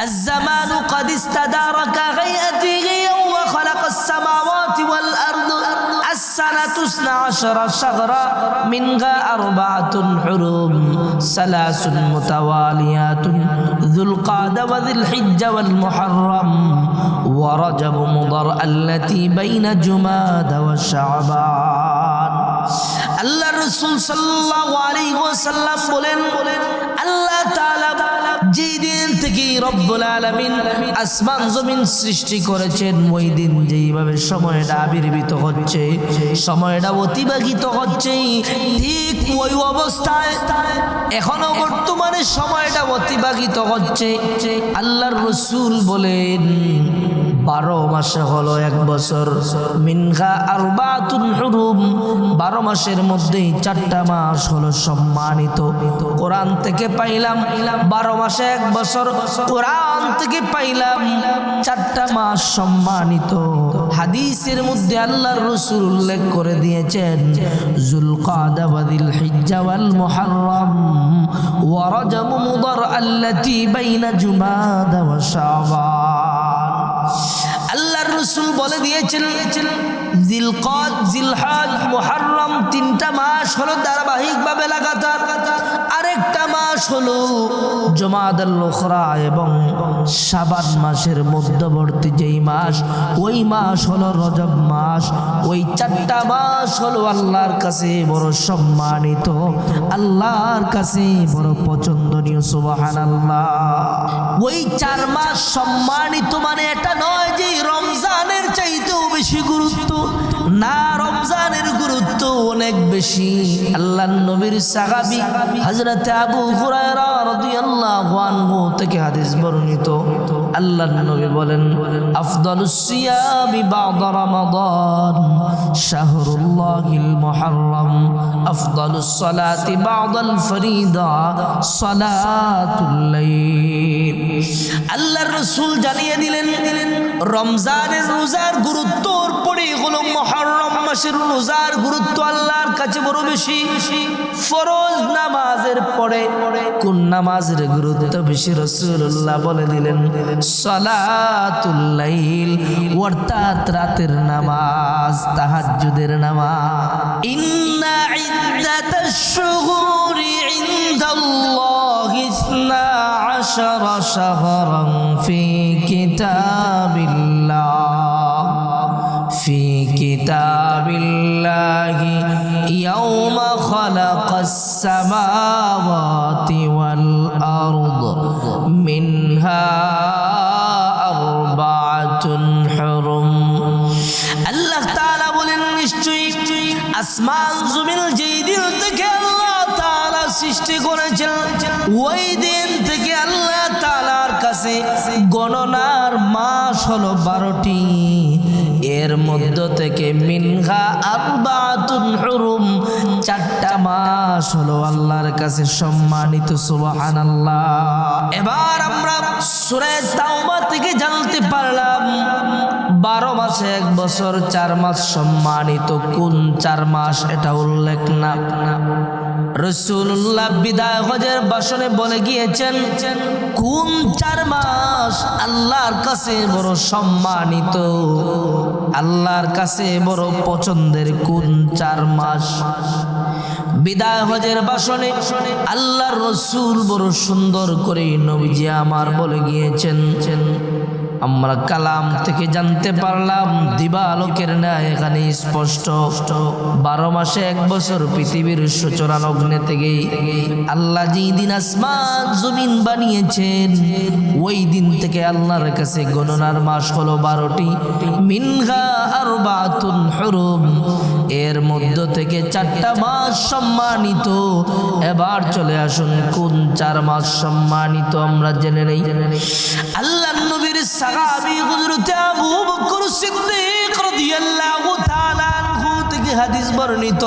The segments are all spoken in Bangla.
الزمان قد استدار كهيئته يوم خلق السماوات والأرض السنة 12 شهرا منها 4 حرم 3 متواليات ذو القعدة وذي الحجة والمحرم ورجب مضر التي بين جماد وشعبان আল্লাহ রাসূল সাল্লাল্লাহু আলাইহি ওয়াসাল্লাম বলেন আল্লাহ তাআলা যেই দিন থেকে রব্বুল আলামিন আসমান জমিন সৃষ্টি করেছেন ওই দিন যেইভাবে সময়টা আবির্ভূত হচ্ছে সময়টা অতিবাহিত হচ্ছে ঠিক ওই অবস্থায় এখনো বর্তমানে সময়টা অতিবাহিত হচ্ছে আল্লাহর রাসূল বলেন 12 মাসে হলো 1 বছর মিনহা 4 হুরুম 12 মাসের মধ্যে 4টা মাস হলো সম্মানিত কোরআন থেকে পাইলাম 12 মাসে 1 বছর কোরআন থেকে পাইলাম 4টা মাস সম্মানিত হাদিসের মধ্যে আল্লাহর রাসূল উল্লেখ করে দিয়েছেন যুলকাদা ওয়া যিলহিজ্জা ওয়াল মুহররম ওয়া রজব মুদর আল্লাতী বাইনা জুমাদা ওয়া শাবান আল্লাহর রাসূল বলে দিয়েছেন জিলকাদ জিলহজ মুহররম 3টা মাস হলো ধারাবাহিকভাবে লাগাতার আরেকটা মাস হলো জুমাদাল উখরা এবং শাবান মাসের মধ্যবর্তী যেই মাস ওই মাস হলো রজব মাস ওই 4টা মাস হলো আল্লাহর কাছে বড় সম্মানিত আল্লাহর কাছে বড় পছন্দনীয় সুবহানাল্লাহ ওই 4 মাস সম্মানিত মানে এটা নয় যে রমজানের চাইতেও বেশি গুরুত্ব না রমজানের গুরুত্ব অনেক বেশি আল্লাহর নবীর সাহাবী হযরত আবু হুরায়রা রাদিয়াল্লাহু আনহু থেকে হাদিস বর্ণিত আল্লাহর নবী বলেন আফদালুস সিয়ামি বা'দা রমাদান শাহরুল্লাহিল মুহররম আফদালুস সালাতি বা'দাল ফরিদা সালাতুল লাইল আল্লাহর রাসূল জানিয়ে দিলেন রমজানের রোজার গুরুত্বর পরে হলো মুহররম মাসের রোজার গুরুত্ব আল্লাহর কাছে বড় বেশি ফরজ নামাজের পরে কোন নামাজের গুরুত্ব বেশি রাসূলুল্লাহ বলে দিলেন সালাতুল লাইল অর্থাৎ রাতের নামাজ তাহাজ্জুদের নামাজ ইন্না ইদ্দাতাশ শুহুরি ইনদাল্লাহি 12 শাহরান ফি কিতাবিল্লাহ في كتاب الله يوم خلق السماوات والأرض منها 4 حرم الله تعالى বলেন নিশ্চয়ই আসমান জমিন যেই দিন থেকে আল্লাহ তাআলা সৃষ্টি করেছেন ওই দিন থেকে আল্লাহ তাআলার কাছে গণনার মাস হলো 12টি এর মধ্য থেকে মিনহা 4 হুরুম 4টা মাস হলো আল্লাহর কাছে সম্মানিত সুবহানাল্লাহ এবার আমরা সূরা তাওবা থেকে জানতে পারলাম 12 মাসে 1 বছর 4 মাস সম্মানিত কোন 4 মাস এটা উল্লেখ না রাসূলুল্লাহ বিদায় হজের ভাষণে বলে গিয়েছেন কোন 4 মাস আল্লাহর কাছে বড় সম্মানিত আল্লাহর কাছে বড় পছন্দের কোন 4 মাস বিদায় হজের ভাষণে আল্লাহর রাসূল বড় সুন্দর করে নবীজি আমার বলে গিয়েছেন আমরা কালাম থেকে জানতে পারলাম দিবালোকের ন্যায় এখানে স্পষ্ট 12 মাসে 1 বছর পৃথিবীর সূচনা লগ্নে থেকে আল্লাহ যেই দিন আসমান জমিন বানিয়েছেন ওই দিন থেকে আল্লাহর কাছে গণনার মাস হলো 12টি মিনহা 4 হুরুম এর মধ্য থেকে 4টা মাস সম্মানিত এবার চলে আসুন কোন 4 মাস সম্মানিত আমরা জেনে নেই আল্লাহর নবীর সাহাবী হযরত আবু বকর সিদ্দিক রাদিয়াল্লাহু তাআলা আনহু থেকে হাদিস বর্ণিত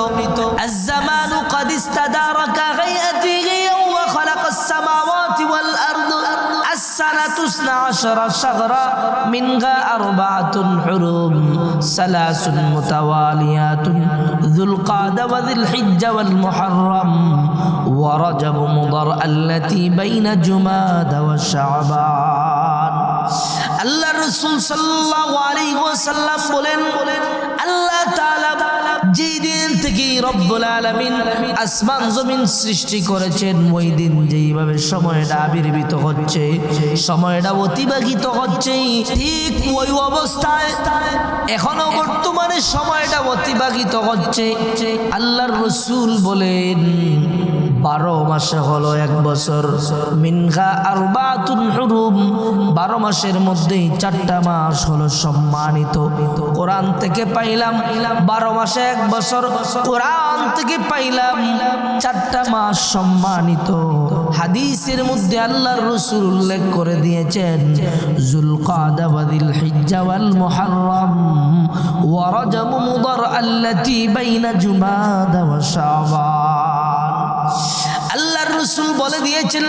আয-জামানু ক্বাদ ইস্তাদারা কাহাইয়াতিহি ওয়া খালাকাস সামাওয়াতি ওয়াল আরদ السنة 12 شهرا منها 4 حرم 3 متواليات ذو القعدة وذي الحجة والمحرم ورجب مضر التي بين جماد وشعبان আল্লাহ রাসূল সাল্লাল্লাহু আলাইহি ওয়াসাল্লাম বলেন আল্লাহ তাআলা যেই দিন থেকে রব্বুল আলামিন আসমান জমিন সৃষ্টি করেছেন ওই দিন যেইভাবে সময়টা আবির্ভূত হচ্ছে, সময়টা অতিবাহিত হচ্ছে, ঠিক ওই অবস্থায় এখনো বর্তমানে সময়টা অতিবাহিত হচ্ছে। আল্লাহর রাসূল বলেন 12 মাসে হলো 1 বছর, মিনহা আরবাতুন হুরুম, 12 মাসের মধ্যে 4টা মাস হলো সম্মানিত। কোরআন থেকে পাইলাম 12 মাসে 1 বছর, কোরআন থেকে পাইলাম 4টা মাস সম্মানিত। হাদিসের মধ্যে আল্লাহর রাসূল উল্লেখ করে দিয়েছেন যুলকাদা ওয়া যিলহিজ্জা ওয়াল মুহররম ওয়া রজব মুদর আল্লাতী বাইনা জুমাদা ওয়া শাবান। আল্লাহর রাসূল বলে দিয়েছেন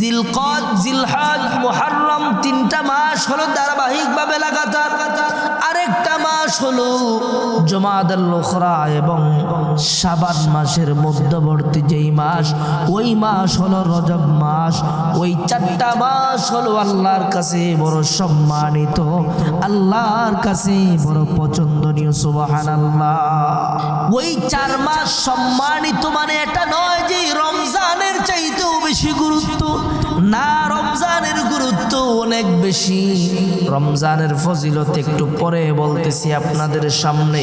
জিলকাদ, জিলহজ, মুহররম 3টা মাস হলো ধারাবাহিকভাবে লাগাতার, আরেকটা মাস হলো জুমাদাল উখরা এবং শাবান মাসের মধ্যবর্তী যেই মাস ওই মাস হলো রজব মাস। ওই 4টা মাস হলো আল্লাহর কাছে বড় সম্মানিত, আল্লাহর কাছে বড় পছন্দনীয়। সুবহানাল্লাহ। ওই 4 মাস সম্মানিত মানে এটা নয় যে রমজানের চাইতেও বেশি গুরুত্ব, না, রমজানের গুরুত্ব অনেক বেশি। রমজানের ফজিলত একটু পরে বলতেছি আপনাদের সামনে।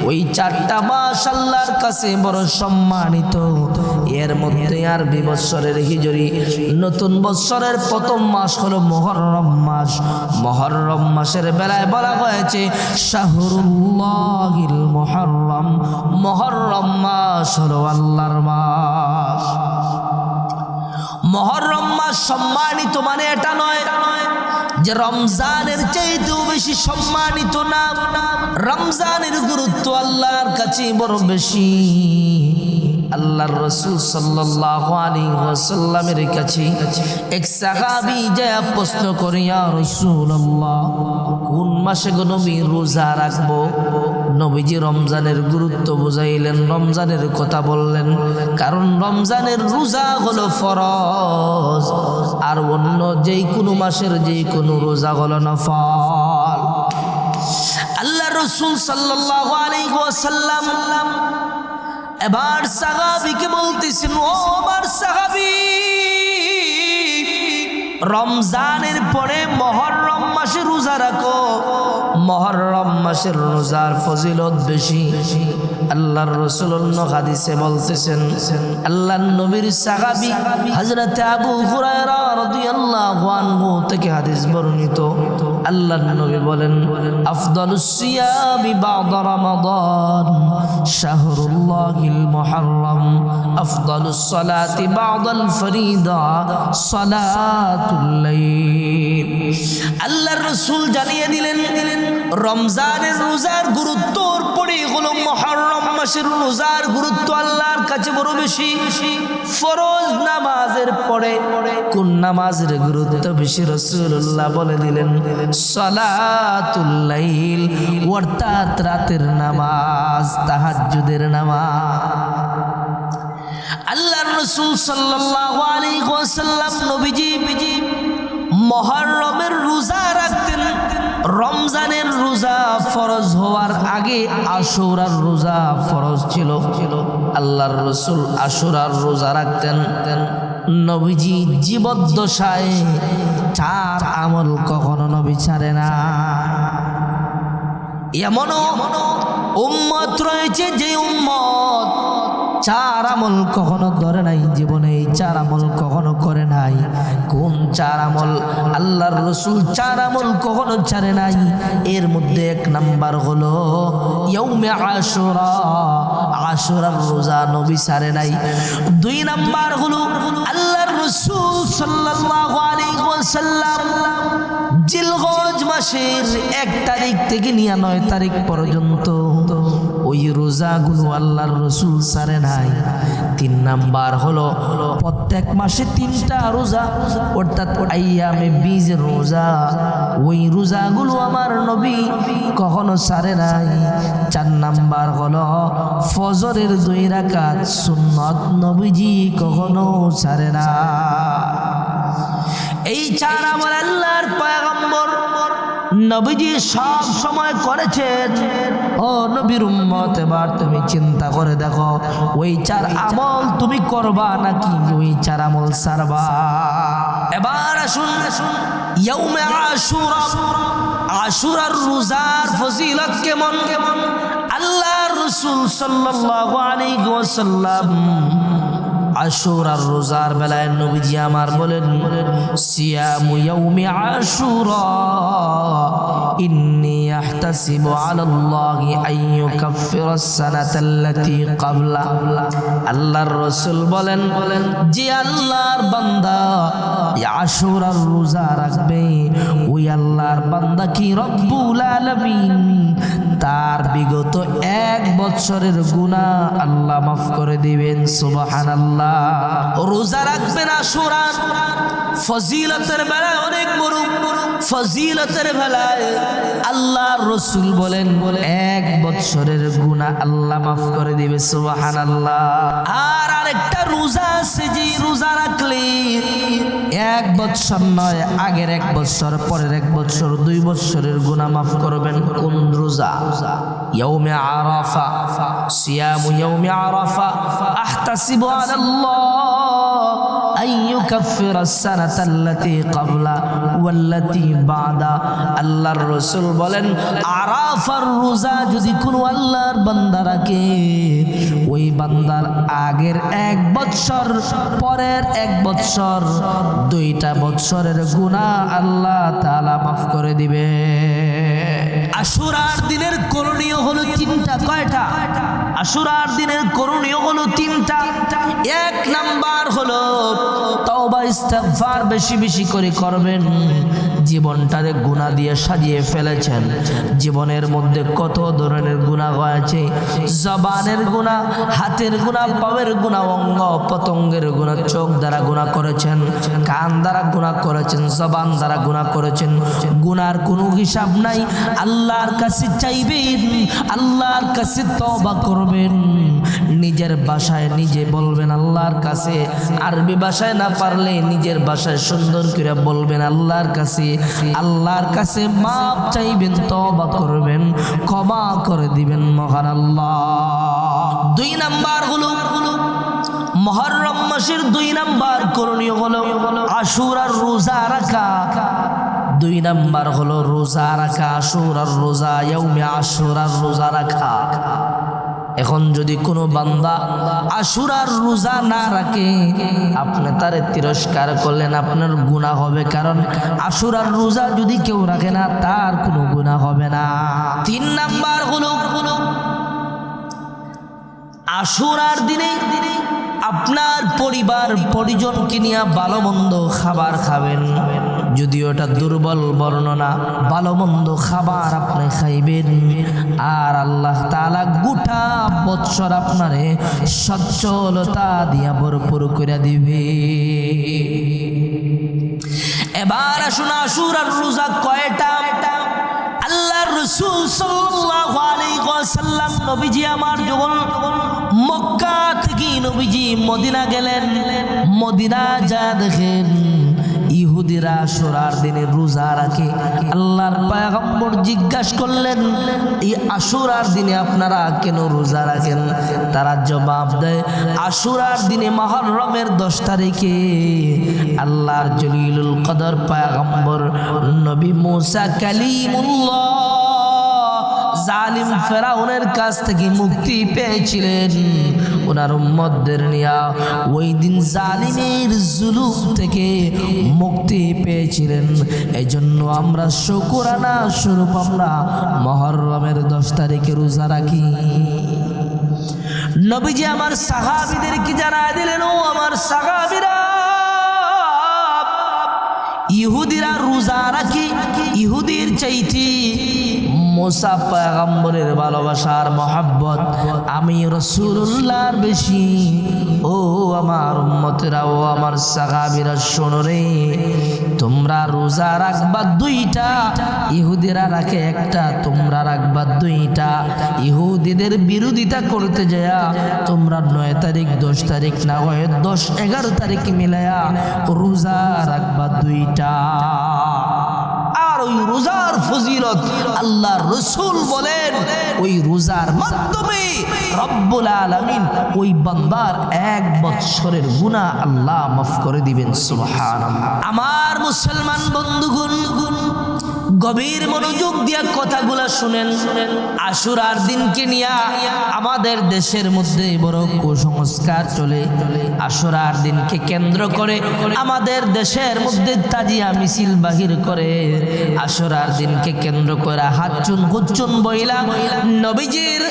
ওই 4টা মাস আল্লাহর কাছে বড় সম্মানিত। এর মধ্যে আরবি বৎসরের হিজরি নতুন বৎসরের প্রথম মাস হলো মুহররম মাস। মুহররম মাসের বেলায় বলা হয়েছে শাহরুল্লাহিল মুহররম, মুহররম মাস হলো আল্লাহর মাস। মুহররম মাস সম্মানিত মানে এটা নয় যে রমজানের চাইতেও বেশি সম্মানিত, না, রমজানের গুরুত্ব আল্লাহর কাছে বড় বেশি। আল্লাহর রাসূল সাল্লাল্লাহু আলাইহি ওয়াসাল্লামের কাছে এক সাহাবী যায় প্রশ্ন করে, ইয়া রাসূলুল্লাহ, কোন মাসে গো নবী রোজা রাখবো? নবীজি রমজানের গুরুত্ব বুঝাইলেন, রমজানের কথা বললেন, কারণ রমজানের রোজা হলো ফরজ আর অন্য যেই কোনো মাসের যেই কোনো রোজা হলো নফল। আল্লাহর রাসূল সাল্লাল্লাহু আলাইহি ওয়াসাল্লাম এবার সাহাবীকে বলতেছেন, ও আমার সাহাবী, রমজানের পরে মুহররম মাসে রোজা রাখো, মুহররম মাসের রোজার ফজিলত বেশি। আল্লাহর রাসূল অন্য হাদিসে বলতেছেন, আল্লাহর নবীর সাহাবী হযরত আবু হুরায়রা রাদিয়াল্লাহু আনহু থেকে হাদিস বর্ণিত। আল্লাহর নবী বলেন, আফদালুস সিয়ামি বা'দা রমাদান শাহরুল্লাহিল মুহররম, আফদালুস সালাতি বা'দাল ফরিদা সালাতুল লাইল। আল্লাহর রাসূল জানিয়ে দিলেন রমজানের রোজার গুরুত্বর পরে হলো মুহররম মাসের রোজার গুরুত্ব আল্লাহর কাছে বড় বেশি। ফরজ নামাজের পরে কোন নামাজের গুরুত্ব বেশি রাসূলুল্লাহ বলে দিলেন সালাতুল লাইল, অর্থাৎ রাতের নামাজ, তাহাজ্জুদের নামাজ। আল্লাহর রাসূল সাল্লাল্লাহু আলাইহি ওয়াসাল্লাম নবীজি মুহররমের রোজা রাখতেন। রমজানের রোজা ফরজ হওয়ার আগে আশুরার রোজা ফরজ ছিল। আল্লাহর রাসূল আশুরার রোজা রাখতেন। নবীজি জীবদ্দশায় 4 আমল কখনো নবী ছাড়ে না। এমনও উম্মত রয়েছে যে উম্মত 4 আমল কখনো ধরে নাই, জীবনে এই 4 আমল কখনো করে নাই। কোন 4 আমল? আল্লাহর রাসূল 4 আমল কখনো ছাড়ে নাই। এর মধ্যে 1 নাম্বার হলো ইয়াউমে আশুরা, আশুরার রোজা নবী ছাড়ে নাই। 2 নাম্বার হলো আল্লাহর রাসূল সাল্লাল্লাহু আলাইহি ওয়াসাল্লাম জিলহজ মাসের 1 তারিখ থেকে নিয়ে 9 তারিখ পর্যন্ত ওই রোজাগুলো আল্লাহর রাসূল ছাড়ে নাই। 3 নাম্বার হলো প্রত্যেক মাসে 3টা রোজা, অর্থাৎ আইয়ামে বীজের রোজা, ওই রোজাগুলো আমার নবী কখনো ছাড়ে নাই। 4 নাম্বার হলো ফজরের 2 রাকাত সুন্নাত নবীজি কখনো ছাড়ে না। এই 4 আমল আল্লাহর পাক নবীজি সব সময় করেছেন। ও নবীর উম্মত, এবার তুমি চিন্তা করে দেখো, ওই 4 আমল তুমি করবা নাকি ওই 4 আমল ছাড়বা? এবার আসুন ইয়াউমে আশুরা, আশুরার রোজার ফজিলত কেমন? আল্লাহর রাসূল সাল্লাল্লাহু আলাইহি ওয়াসাল্লাম আশুরার রোজার বেলায় নবীজি আমার বলেন, সিয়ামু ইয়াউমি আশুরা ইন্নী আহতাসিবু আলাল্লাহি আন ইউকাফফিরাস সানাতাল্লাতী ক্বাবলা। আল্লাহর রাসূল বলেন, যে আল্লাহর বান্দা আশুরার রোজা রাখবে, ওই আল্লাহর বান্দা কি রব্বুল আলামিন তার বিগত 1 বছরের গুনাহ আল্লাহ মাফ করে দিবেন। সুবহানাল্লাহ। রোজা রাখবেন আশুরার ফজিলতের বেলায় অনেক বড়, ফজিলতের বেলায় আল্লাহর রাসূল বলেন 1 বছরের গুনাহ আল্লাহ মাফ করে দিবে। সুবহানাল্লাহ। আর আরেকটা রোজা আছে, যে রোজা রাখলে 1 বছর নয়, আগের 1 বছর, পরের 1 বছর, 2 বছরের গুনাহ মাফ করবেন। কোন রোজা? ইয়াউমে আরাফা, সিয়ামু ইয়াউমে আরাফা আহতাসিবু আলাল্লাহ আন ইউকাফফিরাস সানাতাল্লাতী ক্বাবলা ওয়াল্লাতী বা'দা। আল্লাহর রাসূল বলেন, আরাফার রোজা যদি কোনো আল্লাহর বান্দা রাখে, ওই বান্দার আগের 1 বছর, পরের 1 বছর, 2টা বছরের গুনাহ আল্লাহ তাআলা মাফ করে দিবে। আশুরার দিনের করণীয় হলো 3টা। কয়টা? আশুরার দিনের করণীয় হলো 3টা। 1 নাম্বার হলো তওবা ইস্তিগফার বেশি বেশি করে করবেন। জীবনটারে গুনাহ দিয়ে সাজিয়ে ফেলেছেন। জীবনের মধ্যে কত ধরনের গুনাহ হয়েছে। জবানের গুনাহ, হাতের গুনাহ, পায়ের গুনাহ, অঙ্গ পতঙ্গের গুনাহ, চোখ দ্বারা গুনাহ করেছেন, কান দ্বারা গুনাহ করেছেন, জবান দ্বারা গুনাহ করেছেন। গুনার কোনো হিসাব নাই। আল্লাহর কাছে চাইবেন, আল্লাহর কাছে তওবা করবেন। নিজের ভাষায় নিজে বলবেন আল্লাহর কাছে, আরবি ভাষায় না পারলে নিজের ভাষায় সুন্দর করে বলবেন আল্লাহর কাছে। আল্লাহর কাছে মাপ চাইবেন, তওবা করবেন, ক্ষমা করে দিবেন মহান আল্লাহ। 2 নাম্বার হলো মুহররম মাসের 2 নাম্বার করণীয় হলো আশুরার রোজা রাখা। 2 নাম্বার হলো রোজা রাখা, আশুরার রোজা, ইয়াউমে আশুরার রোজা রাখা। এখন যদি কোনো বান্দা আশুরার রোজা না রাখে, আপনি তারে তিরস্কার করলেন, আপনার গুনাহ হবে। কারণ আশুরার রোজা যদি কেউ রাখে না, তার কোনো গুনাহ হবে না। 3 নাম্বার হলো আশুরার দিনে আপনার পরিবার পরিজনকে নিয়ে ভালো মন্দ খাবার খাবেন। যদিও এটা দুর্বল বর্ণনা, ভালো মন্দ খাবার আপনি খাইবেন। আর আল্লাহ তাআলা গোটা বছর আপনারে সচ্ছলতা দিয়া ভরপুর করে দিবে। এবার আসুন আশুরার রোজা কয়টা? আল্লাহর রাসূল সাল্লাল্লাহু আলাইহি ওয়াসাল্লাম নবীজি আমার যখন মক্কা থেকে নবীজি মদিনা গেলেন, মদিনা যা দেখেন ইহুদিরা আশুরার দিনে রোজা রাখে। আল্লাহর পয়গম্বর জিজ্ঞাসা করলেন, এই আশুরার দিনে আপনারা কেন রোজা রাখেন? তারা জবাব দেয়, আশুরার দিনে মুহররমের 10 তারিখে আল্লাহর জলিলুল কদর পয়গম্বর নবী মুসা কালিমুল্লাহ জালিম ফেরাউনের কাছ থেকে মুক্তি পেয়েছিলেন। ওনার উম্মতদের নিয়ে ওই দিন জালিমের জুলুম থেকে মুক্তি পেয়েছিলেন। এই জন্য আমরা শুকরানা স্বরূপ আমরা মুহররমের 10 তারিখে রোজা রাখি। নবীজি আমার সাহাবীদেরকে জানায় দিলেন, ও আমার সাহাবীরা, ইহুদিরা রোজা রাখি, ইহুদির চাইতে মুসা পয়গম্বরের ভালোবাসার মহব্বত আমি রাসূলুল্লাহর বেশি। ও আমার উম্মতেরা, ও আমার সাহাবীরা, শোনো রে, তোমরা রোজা রাখবা 2টা, ইহুদিরা রাখে 1টা, তোমরা রাখবা 2টা। ইহুদিদের বিরোধিতা করতে যায়া তোমরা 9 তারিখ 10 তারিখ না হয় 10-11 তারিখ মিলায়া রোজা রাখবা 2টা। আর ওই রোজার ফজিলত আল্লাহর রাসূল বলেন ওই রোজার মাধ্যমে রব্বুল আলামিন ওই বান্দার 1 বছরের গুনাহ আল্লাহ মাফ করে দিবেন সুবহানাল্লাহ। আমার মুসলমান বন্ধুগণ, গভীর মনোযোগ দিয়া কথাগুলা শুনেন। আশুরার দিনকে নিয়ে আমাদের দেশের মধ্যে বড় কুসংস্কার চলে। আশুরার দিনকে কেন্দ্র করে আমাদের দেশের মধ্যে তাজিয়া মিছিল বাহির করে। আশুরার দিনকে কেন্দ্র করে হাচ্চুন হুচ্চুন বইলা নবীজির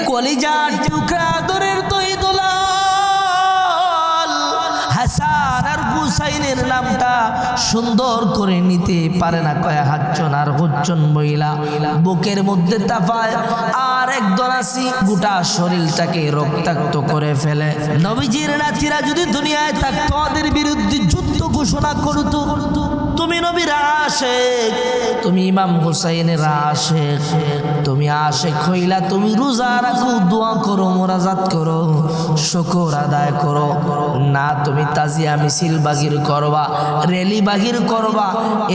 কলিজার টুকরা আদরের তৈদুলা হাসান আর হুসাইনের নামটা সুন্দর করে নিতে পারে না, কয় হাচ্চন আর হুচ্চন বইলা বুকের মধ্যে তাপায় আর একদল আসি গোটা শরীরটাকে রক্তাক্ত করে ফেলে। নবীজির নাতিরা যদি দুনিয়ায় থাকতো ওদের বিরুদ্ধে যুদ্ধ ঘোষণা করতো। তুমি নবীর আশেক, তুমি ইমাম হুসাইনের আশেক, তুমি আশেক হইলা তুমি রোজা রাখো, দোয়া করো, মোনাজাত করো, শুকর আদায় করো না, তুমি তাজিয়া মিছিল বাহির করবা, র্যালি বাহির করবা।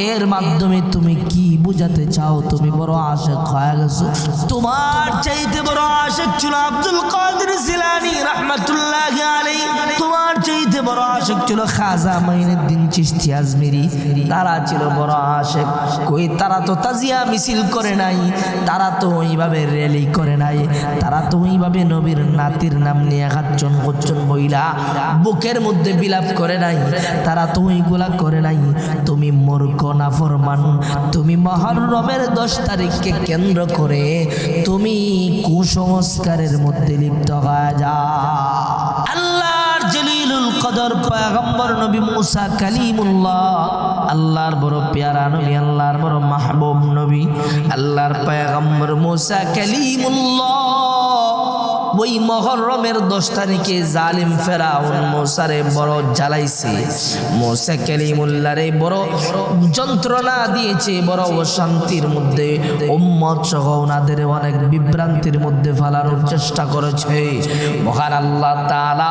এর মাধ্যমে তুমি কি বুঝাতে চাও? তুমি বড় আশেক হয়ে গেছো। তোমার চাইতে বড় আশেক ছিল আব্দুল কাদের জিলানী রাহমাতুল্লাহি আলাইহি। তোমার চাইতে বড় আশেক ছিল খাজা মাইনুদ্দিন চিশতি আজমিরি। তারা ছিল বড় আশেক। কই তারা তো তাজিয়া মিছিল করে নাই, তারা তো ওইভাবে র্যালি করে নাই, তারা তো ওইভাবে নবীর নাতির নাম নিয়ে হাচ্চন হুচ্চন বইলা বুকের মধ্যে বিলাপ করে নাই, তারা তো ওইগুলা করে নাই। তুমি মূর্খ নাফরমান, তুমি মুহররমের 10 তারিখকে কেন্দ্র করে তুমি কুসংস্কারের মধ্যে লিপ্ত হয়ে যাও। আল্লাহর জলিলুল কদর পয়গম্বর নবী মুসা কালিমুল্লাহ, আল্লাহর বড় প্যারা নবী, আল্লাহর বড় মাহবুব নবী, আল্লাহর পয়গম্বর মুসা কালিমুল্লাহ ওই মুহররমের 10 তারিখে জালিম ফেরাউন মুসারে বড় জ্বালাইছে। মুসা কালিমুল্লাহরে বড় যন্ত্রণা দিয়েছে, বড় অশান্তির মধ্যে উম্মত সহ ওনাদের অনেক বিভ্রান্তির মধ্যে ফেলানোর চেষ্টা করেছে। মহান আল্লাহ তাআলা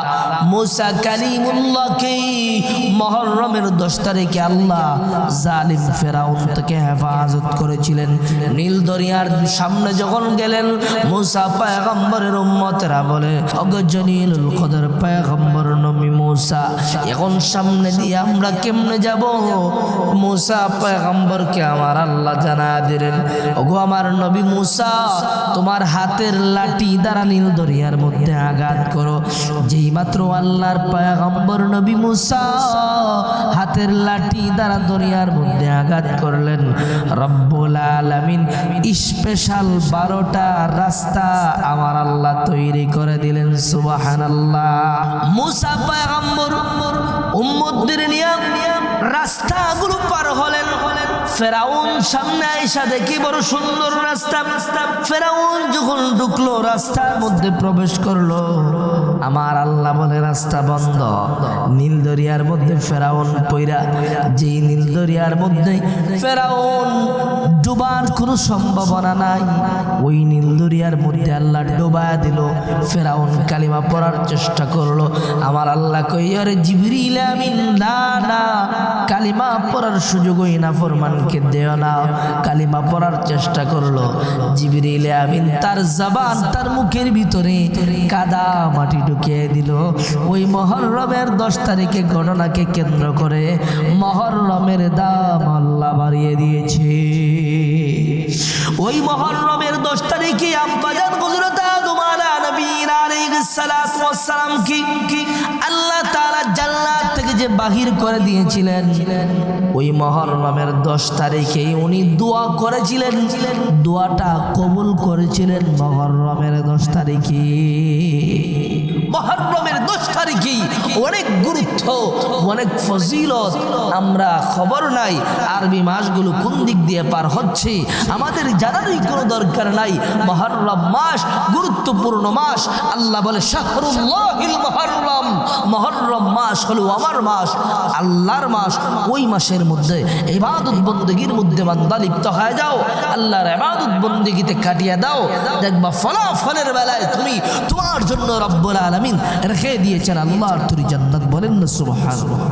মুসা কালিমুল্লাহকে মুহররমের 10 তারিখে আল্লাহ জালিম ফেরাউন থেকে হেফাজত করেছিলেন। নীল দরিয়ার সামনে যখন গেলেন মুসা পয়গম্বরের উম্মতেরা বলে, ওগো জলিলুল কদর পয়গম্বর নবী মুসা, এখন সামনে দিয়ে আমরা কেমনে যাব? মুসা পয়গম্বরকে আমার আল্লাহ জানা দিলেন, ওগো আমার নবী মুসা, তোমার হাতের লাঠি দ্বারা নীল দরিয়ার মধ্যে আঘাত করো। যেই মাত্র আল্লাহর পয়গম্বর নবী মুসা হাতের লাঠি দ্বারা দরিয়ার মধ্যে আঘাত করলেন, রব্বুল আলামিন স্পেশাল 12টা রাস্তা আমার আল্লাহ তৈরি করে দিলেন। সুবহানাল্লাহ। মুসা পয়গম্বর উম্মতদের নিয়ে রাস্তাগুলো পার হলেন। ফেরাউন সামনে আইসা দেখি বড় সুন্দর রাস্তা। ফেরাউন যখন ঢুকলো রাস্তার মধ্যে প্রবেশ করলো, আমার আল্লাহ বলে রাস্তা বন্ধ। নীল দরিয়ার মধ্যে ফেরাউন পইরা, যেই নীল দরিয়ার মধ্যে ফেরাউন ডুবার কোনো সম্ভাবনা নাই, ওই নীল দরিয়ার মধ্যে আল্লাহ ডুবায়া দিল। ফেরাউন কালিমা পড়ার চেষ্টা করলো, আমার আল্লাহ কই, আরে জিবরিল আমিন না না, কালিমা পড়ার সুযোগ ওই নাফরমানকে দেও না। কালিমা পড়ার চেষ্টা করলো, জিবরিল আমিন তার জবান, তার মুখের ভিতরে কাদা মাটি ঢুকিয়ে দিল। ওই মুহররমের 10 তারিখে ঘটনাকে কেন্দ্র করে মুহররমের দাম আল্লাহ বাড়িয়ে দিয়েছে। ওই মুহররমের 10 তারিখে আব্বাজান হযরত আদম আলাইহিস সালাম কি আল্লাহ তাআলা জান্নাত থেকে যে বাহির করে দিয়েছিলেন, ওই মুহররমের 10 তারিখে উনি দোয়া করেছিলেন, দোয়াটা কবুল করেছিলেন মুহররমের 10 তারিখে। মুহররমের 10 তারিখে অনেক গুরুত্ব, অনেক ফজিলত, আমরা খবর নাই আরবি মাসগুলো কোন দিক দিয়ে পার হচ্ছে আমাদের জানারই কোনো দরকার নাই। মুহররম মাস গুরুত্বপূর্ণ মাস। আল্লাহ বলে শাহরুল্লাহিল মুহররম, মুহররম মাস হলো আমার মাস, আল্লাহর মাস। ওই মাসের মধ্যে ইবাদত বندگির মধ্যে বান্দা লিপ্ত হয়ে যাও, আল্লাহর ইবাদত বندگিতে কাটিয়ে দাও, দেখবা ফলাফলের বেলায় তুমি তোমার জন্য রব্বুল আলামিন রেখে দিয়েছেন আল্লাহর তৈরি জান্নাত। বলেন না সুবহানাল্লাহ।